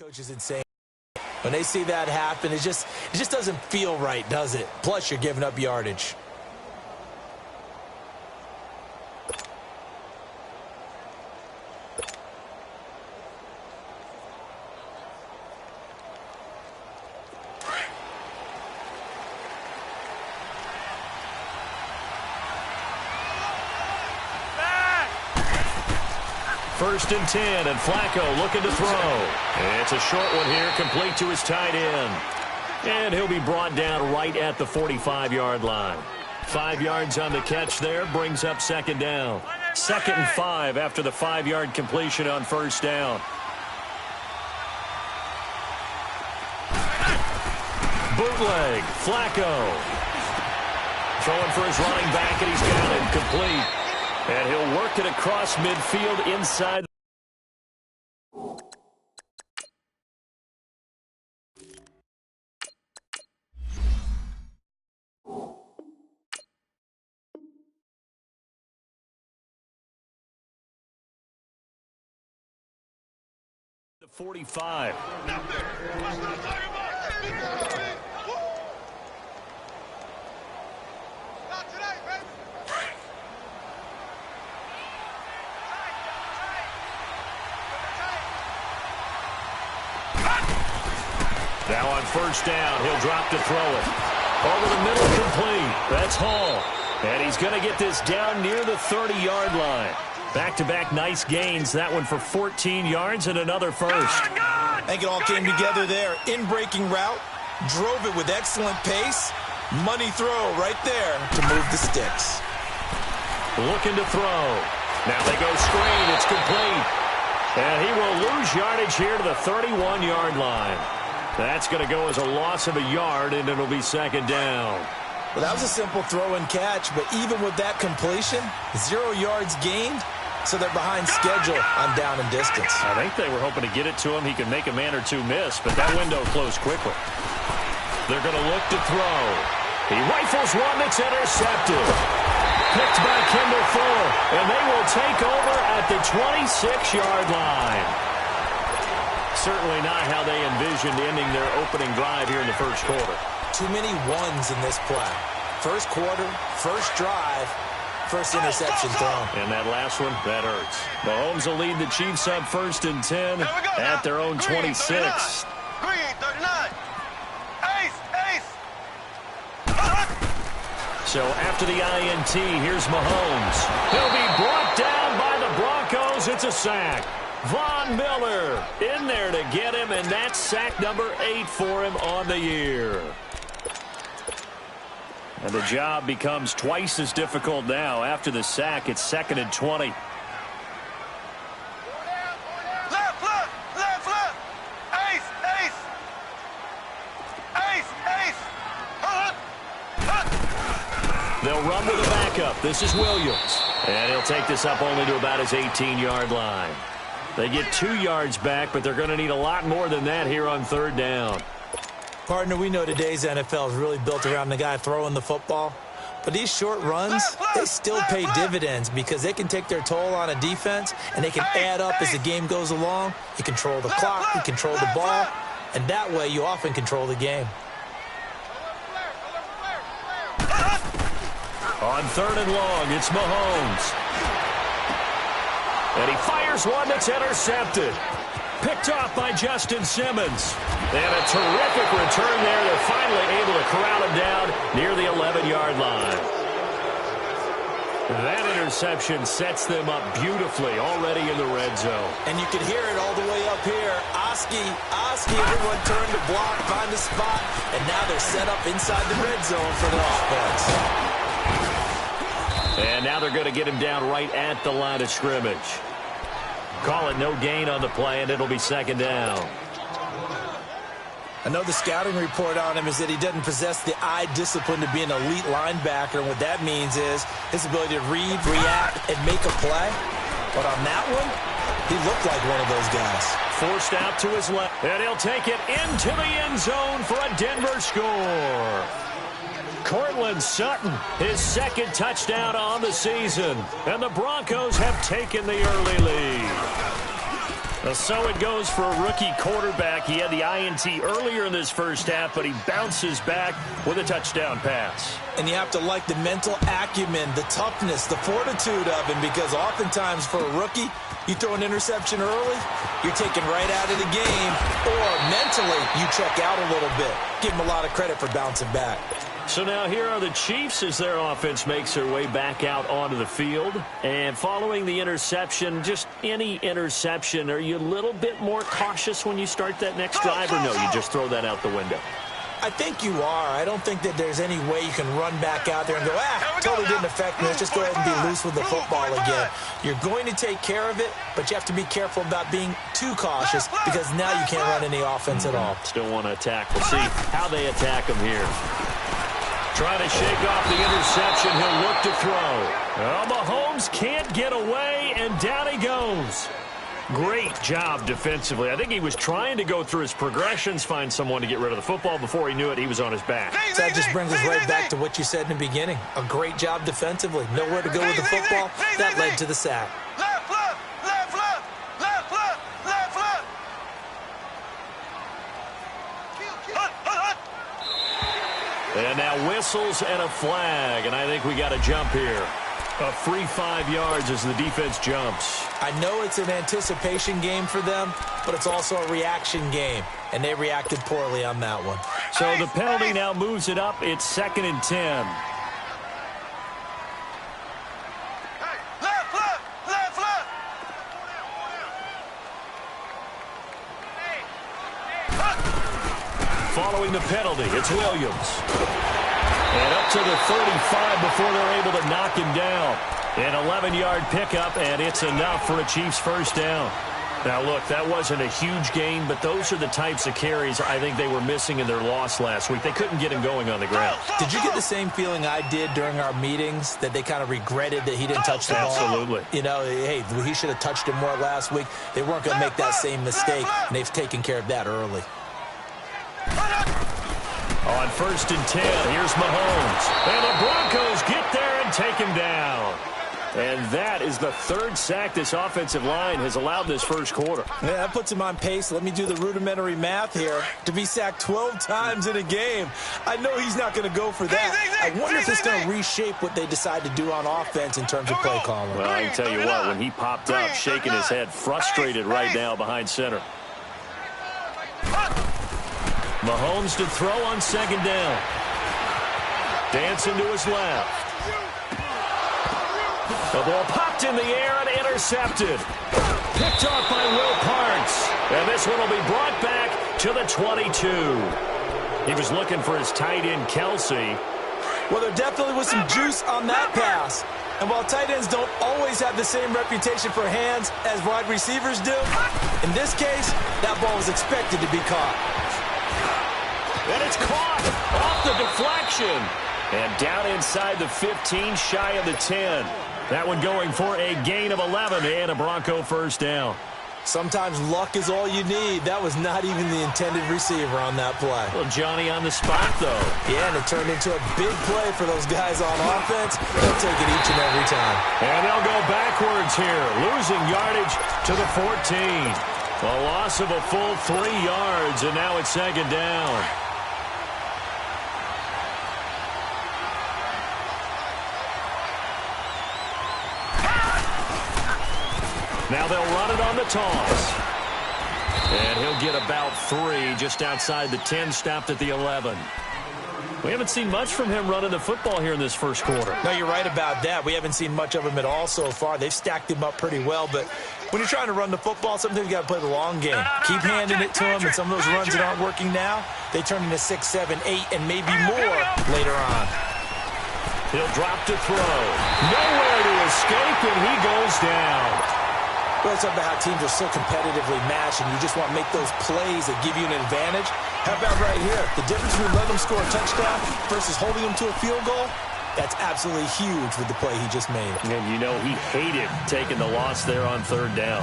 Coach is insane. When they see that happen, it just doesn't feel right, does it? Plus, you're giving up yardage. First and 10, and Flacco looking to throw. It's a short one here, complete to his tight end. And he'll be brought down right at the 45-yard line. 5 yards on the catch there, brings up second down. 2nd and 5 after the 5-yard completion on first down. Bootleg, Flacco. Throwing for his running back, and he's got it complete. And he'll work it across midfield inside. The 45. Now on first down, he'll drop to throw it. Over the middle, complete. That's Hall. And he's going to get this down near the 30-yard line. Back-to-back nice gains. That one for 14 yards and another first. I think it all came together there. In-breaking route. Drove it with excellent pace. Money throw right there to move the sticks. Looking to throw. Now they go screen. It's complete. And he will lose yardage here to the 31-yard line. That's going to go as a loss of a yard, and it'll be second down. Well, that was a simple throw and catch, but even with that completion, 0 yards gained, so they're behind schedule on down and distance. I think they were hoping to get it to him. He could make a man or two miss, but that window closed quickly. They're going to look to throw. He rifles one that's intercepted. Picked by Kendall Fuller, and they will take over at the 26-yard line. Certainly not how they envisioned ending their opening drive here in the first quarter. Too many ones in this play. First quarter, first drive, first interception thrown. And that last one, that hurts. Mahomes will lead the Chiefs up 1st and 10 at their own 26. Green, 39. Ace, ace. So after the INT, here's Mahomes. He'll be brought down by the Broncos. It's a sack. Von Miller in there to get him, and that's sack number 8 for him on the year. And the job becomes twice as difficult now. After the sack, it's 2nd and 20. Left, left, left, left. Ace, ace. Ace, ace. They'll run with a backup. This is Williams. And he'll take this up only to about his 18-yard line. They get 2 yards back, but they're going to need a lot more than that here on third down. Partner, we know today's NFL is really built around the guy throwing the football. But these short runs, they still pay dividends because they can take their toll on a defense, and they can add up as the game goes along. You control the clock, you control the ball, and that way you often control the game. On 3rd and long, it's Mahomes. And he fires one that's intercepted. Picked off by Justin Simmons. And a terrific return there. They're finally able to corral him down near the 11-yard line. That interception sets them up beautifully already in the red zone. And you can hear it all the way up here. Oski, everyone turned to block, find a spot, and now they're set up inside the red zone for the offense. And now they're going to get him down right at the line of scrimmage. Call it no gain on the play, and it'll be second down. I know the scouting report on him is that he doesn't possess the eye discipline to be an elite linebacker, and what that means is his ability to read, react, and make a play. But on that one, he looked like one of those guys. Forced out to his left, and he'll take it into the end zone for a Denver score. Cortland Sutton, his 2nd touchdown on the season. And the Broncos have taken the early lead. Well, so it goes for a rookie quarterback. He had the INT earlier in this first half, but he bounces back with a touchdown pass. And you have to like the mental acumen, the toughness, the fortitude of him, because oftentimes for a rookie, you throw an interception early, you're taken right out of the game, or mentally you check out a little bit. Give him a lot of credit for bouncing back. So now here are the Chiefs as their offense makes their way back out onto the field. And following the interception, just any interception, are you a little bit more cautious when you start that next drive, or no, you just throw that out the window? I think you are. I don't think that there's any way you can run back out there and go, totally didn't affect me. Let's just go ahead and be loose with the football again. You're going to take care of it, but you have to be careful about being too cautious because now you can't run any offense at all. Still want to attack. We'll see how they attack him here. Trying to shake off the interception. He'll look to throw. Well, Mahomes can't get away, and down he goes. Great job defensively. I think he was trying to go through his progressions, find someone to get rid of the football. Before he knew it, he was on his back. So that just brings us right back to what you said in the beginning. A great job defensively. Nowhere to go with the football. That led to the sack. Left foot, left foot, left foot, left foot. And now whistles and a flag, and I think we got a jump here. A free 5 yards as the defense jumps. I know it's an anticipation game for them, but it's also a reaction game, and they reacted poorly on that one. So the penalty now moves it up. It's 2nd and 10. Left foot, left foot. Following the penalty, it's Williams. And up to the 35 before they're able to knock him down. An 11-yard pickup, and it's enough for a Chiefs first down. Now, look, that wasn't a huge gain, but those are the types of carries I think they were missing in their loss last week. They couldn't get him going on the ground. Did you get the same feeling I did during our meetings, that they kind of regretted that he didn't touch the ball? Absolutely. You know, hey, he should have touched him more last week. They weren't going to make that same mistake, and they've taken care of that early. On 1st and 10, here's Mahomes. And the Broncos get there and take him down. And that is the 3rd sack this offensive line has allowed this first quarter. Yeah, that puts him on pace. Let me do the rudimentary math here. To be sacked 12 times in a game, I know he's not going to go for that. I wonder if it's going to reshape what they decide to do on offense in terms of play calling. Well, I can tell you what, when he popped up, shaking his head, frustrated right now behind center. Mahomes to throw on 2nd down. Dancing to his left. The ball popped in the air and intercepted. Picked off by Will Parks. And this one will be brought back to the 22. He was looking for his tight end, Kelsey. Well, there definitely was some juice on that pass. And while tight ends don't always have the same reputation for hands as wide receivers do, in this case, that ball was expected to be caught. And it's caught off the deflection. And down inside the 15, shy of the 10. That one going for a gain of 11 and a Bronco first down. Sometimes luck is all you need. That was not even the intended receiver on that play. Well, Johnny on the spot, though. Yeah, and it turned into a big play for those guys on offense. They'll take it each and every time. And they'll go backwards here, losing yardage to the 14. A loss of a full 3 yards, and now it's 2nd down. Now they'll run it on the toss. And he'll get about 3 just outside the 10, stopped at the 11. We haven't seen much from him running the football here in this first quarter. No, you're right about that. We haven't seen much of him at all so far. They've stacked him up pretty well, but when you're trying to run the football, sometimes you got to play the long game. Keep handing it to him, and some of those runs that aren't working now, they turn into 6, 7, 8, and maybe more later on. He'll drop to throw. Nowhere to escape, and he goes down. Well, it's about how teams are so competitively matched, and you just want to make those plays that give you an advantage. How about right here? The difference between letting them score a touchdown versus holding them to a field goal, that's absolutely huge with the play he just made. And you know he hated taking the loss there on 3rd down.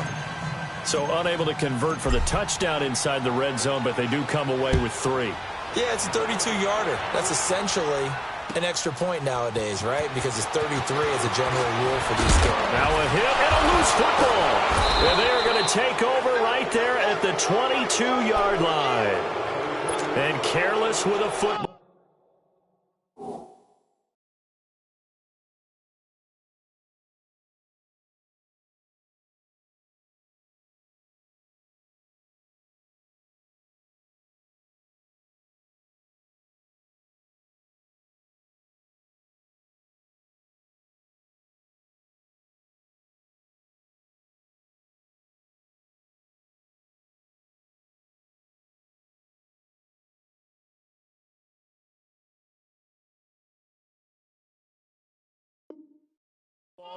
So unable to convert for the touchdown inside the red zone, but they do come away with 3. Yeah, it's a 32-yarder. That's essentially an extra point nowadays, right? Because it's 33 as a general rule for these games. Now a hit and a loose football. And they're going to take over right there at the 22-yard line. And careless with a football.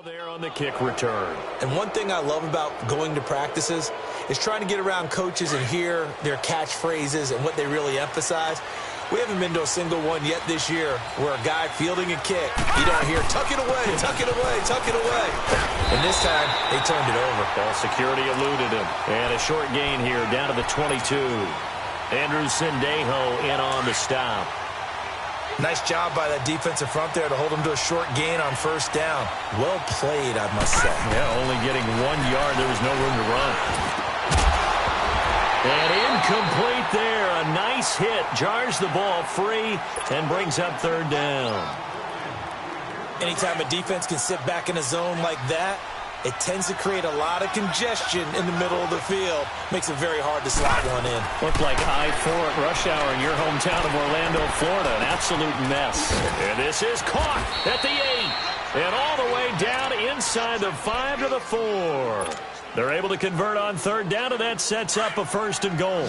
There on the kick return. And one thing I love about going to practices is trying to get around coaches and hear their catchphrases and what they really emphasize. We haven't been to a single one yet this year where a guy fielding a kick, you don't hear, tuck it away, tuck it away, tuck it away. And this time, they turned it over. Ball security eluded him. And a short gain here down to the 22. Andrew Sendejo in on the stop. Nice job by that defensive front there to hold him to a short gain on first down. Well played, I must say. Yeah, only getting 1 yard. There was no room to run. And incomplete there. A nice hit. Jars the ball free and brings up third down. Anytime a defense can sit back in a zone like that, it tends to create a lot of congestion in the middle of the field. Makes it very hard to slot one in. Looked like I-4 at rush hour in your hometown of Orlando, Florida. An absolute mess. And this is caught at the 8. And all the way down inside the 5 to the 4. They're able to convert on third down, and that sets up a first and goal.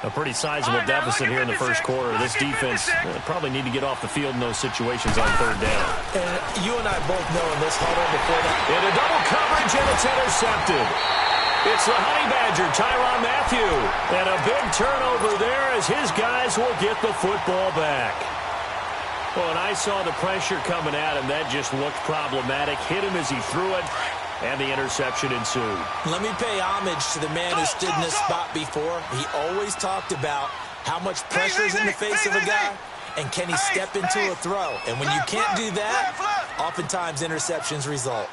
A pretty sizable deficit here in the first quarter. This defense probably need to get off the field in those situations on third down. And you and I both know in this huddle before that. Into double coverage, and it's intercepted. It's the Honey Badger, Tyrann Mathieu. And a big turnover there as his guys will get the football back. Well, and I saw the pressure coming at him. That just looked problematic. Hit him as he threw it. And the interception ensued. Let me pay homage to the man who stood in this spot before. He always talked about how much pressure is in the face of a guy, and can he step into a throw. And when you can't do that, oftentimes interceptions result.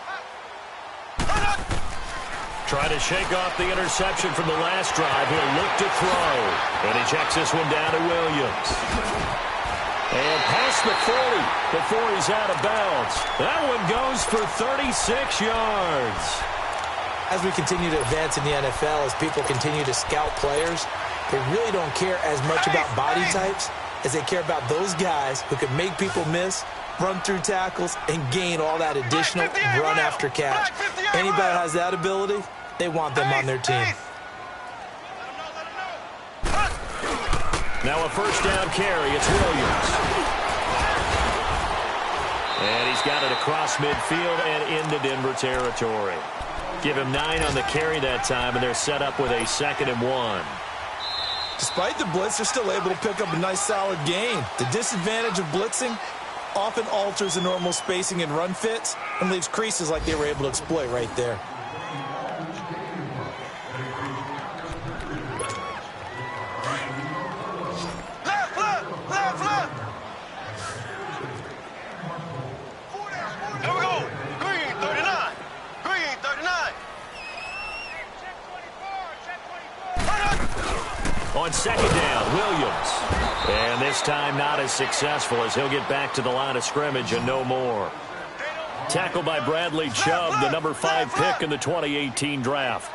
Try to shake off the interception from the last drive. He'll look to throw. And he checks this one down to Williams. And past the 40 before he's out of bounds. That one goes for 36 yards. As we continue to advance in the NFL, as people continue to scout players, they really don't care as much about body types as they care about those guys who can make people miss, run through tackles, and gain all that additional run after catch. Anybody who has that ability, they want them on their team. Now a first down carry. It's Williams. And he's got it across midfield and into Denver territory. Give him 9 on the carry that time, and they're set up with a 2nd and 1. Despite the blitz, they're still able to pick up a nice solid gain. The disadvantage of blitzing often alters the normal spacing and run fits and leaves creases like they were able to exploit right there. On second down, Williams. And this time not as successful as he'll get back to the line of scrimmage and no more. Tackled by Bradley Chubb, the number 5 pick in the 2018 draft.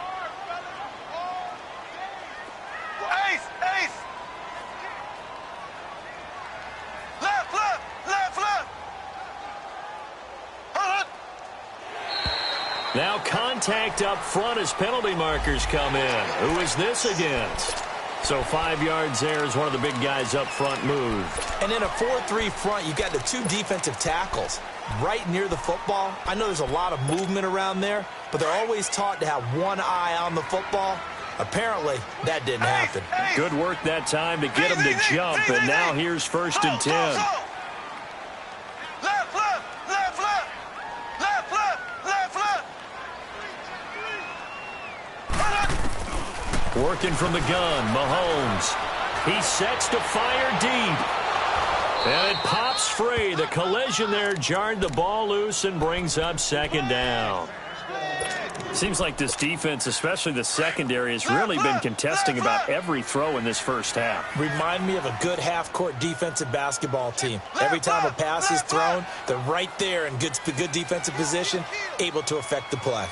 Now contact up front as penalty markers come in. Who is this against? So 5 yards there as one of the big guys up front moved. And in a 4-3 front, you've got the 2 defensive tackles right near the football. I know there's a lot of movement around there, but they're always taught to have one eye on the football. Apparently, that didn't happen. Good work that time to get him to jump, and now here's 1st and 10. Working from the gun, Mahomes. He sets to fire deep. And it pops free. The collision there jarred the ball loose and brings up second down. Seems like this defense, especially the secondary, has really been contesting about every throw in this first half. Remind me of a good half-court defensive basketball team. Every time a pass is thrown, they're right there in good defensive position, able to affect the play.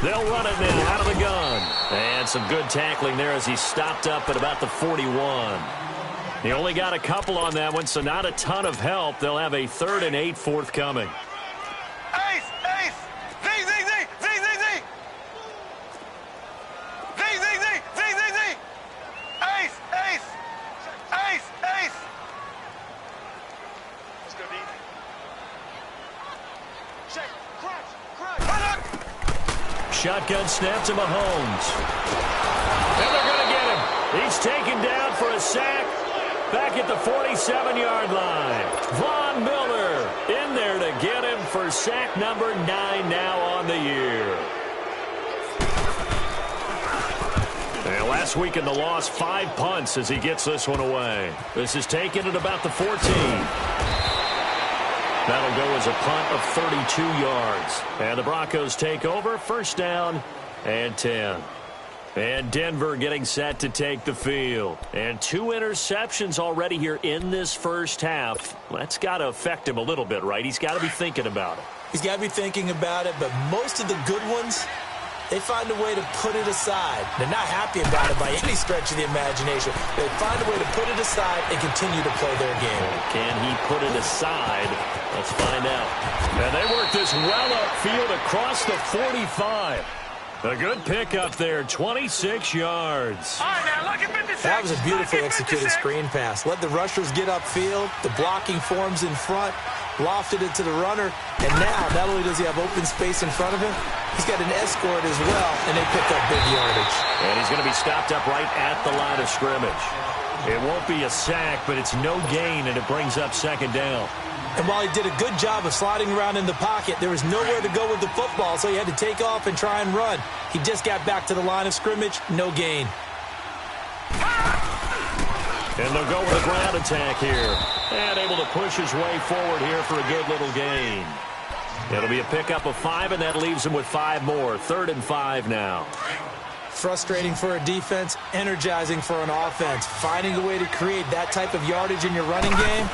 They'll run it now out of the gun. And some good tackling there as he stopped up at about the 41. He only got a couple on that one, so not a ton of help. They'll have a 3rd and 8 forthcoming. Shotgun snap to Mahomes. And they're going to get him. He's taken down for a sack back at the 47-yard line. Von Miller in there to get him for sack number 9 now on the year. And last week in the loss, 5 punts as he gets this one away. This is taken at about the 14. That'll go as a punt of 32 yards. And the Broncos take over, first down and 10. And Denver getting set to take the field. And 2 interceptions already here in this first half. That's got to affect him a little bit, right? He's got to be thinking about it. He's got to be thinking about it, but most of the good ones, they find a way to put it aside. They're not happy about it by any stretch of the imagination. They find a way to put it aside and continue to play their game. Can he put it aside? Let's find out. And they work this well upfield across the 45. A good pickup there, 26 yards. That was a beautifully executed screen pass. Let the rushers get upfield. The blocking forms in front. Lofted it to the runner. And now, not only does he have open space in front of him, he's got an escort as well, and they pick up big yardage. And he's going to be stopped up right at the line of scrimmage. It won't be a sack, but it's no gain, and it brings up second down. And while he did a good job of sliding around in the pocket, there was nowhere to go with the football, so he had to take off and try and run. He just got back to the line of scrimmage, no gain. And they'll go with a ground attack here. And able to push his way forward here for a good little gain. It'll be a pickup of 5, and that leaves him with 5 more. 3rd and 5 now. Frustrating for a defense, energizing for an offense. Finding a way to create that type of yardage in your running game,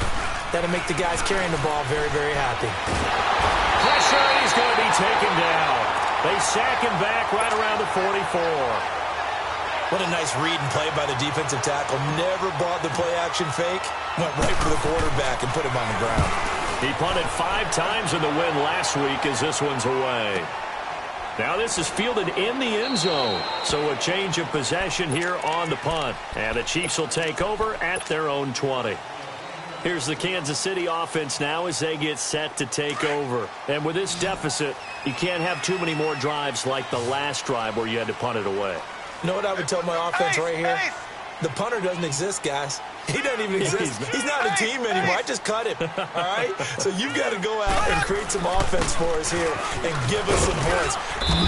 that'll make the guys carrying the ball very, very happy. Pressure, he's going to be taken down. They sack him back right around the 44. What a nice read and play by the defensive tackle. Never bought the play-action fake. Went right for the quarterback and put him on the ground. He punted 5 times in the win last week as this one's away. Now this is fielded in the end zone. So a change of possession here on the punt. And the Chiefs will take over at their own 20. Here's the Kansas City offense now as they get set to take over. And with this deficit, you can't have too many more drives like the last drive where you had to punt it away. You know what I would tell my offense right here? The punter doesn't exist, guys. He doesn't even exist. He's not a team anymore. I just cut him, all right? So you've got to go out and create some offense for us here and give us some points.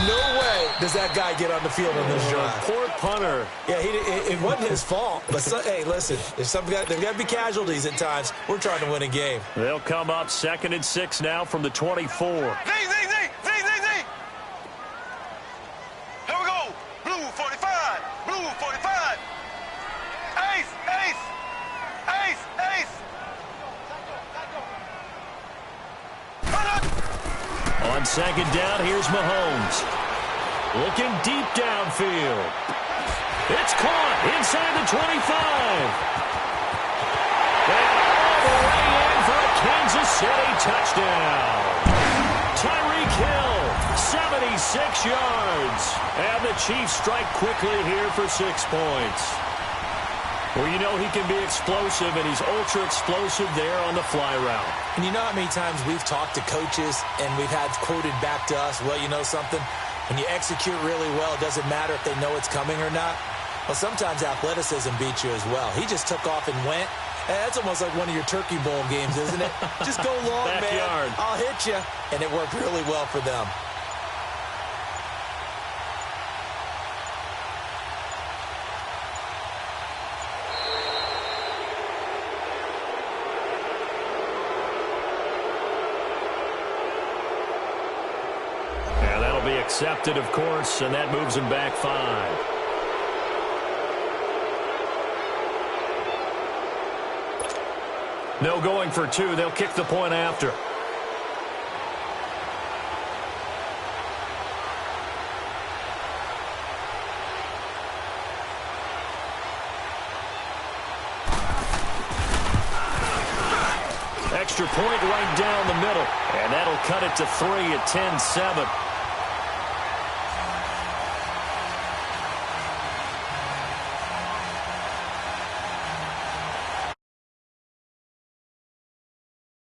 No way does that guy get on the field on this drive. Poor punter. Yeah, it wasn't his fault. But, hey, listen, there's got to be casualties at times. We're trying to win a game. They'll come up 2nd and 6 now from the 24. On 2nd down, here's Mahomes. Looking deep downfield. It's caught inside the 25. And all the way in for a Kansas City touchdown. Tyreek Hill, 76 yards. And the Chiefs strike quickly here for 6 points. Well, you know he can be explosive, and he's ultra-explosive there on the fly route. And you know how many times we've talked to coaches and we've had quoted back to us, well, you know something? When you execute really well, it doesn't matter if they know it's coming or not. Well, sometimes athleticism beats you as well. He just took off and went. And that's almost like one of your Turkey Bowl games, isn't it? Just go long, Backyard. man. I'll hit you. And it worked really well for them. Accepted, of course, and that moves him back 5. No going for 2. They'll kick the point after. Extra point right down the middle. And that'll cut it to 3 at 10-7.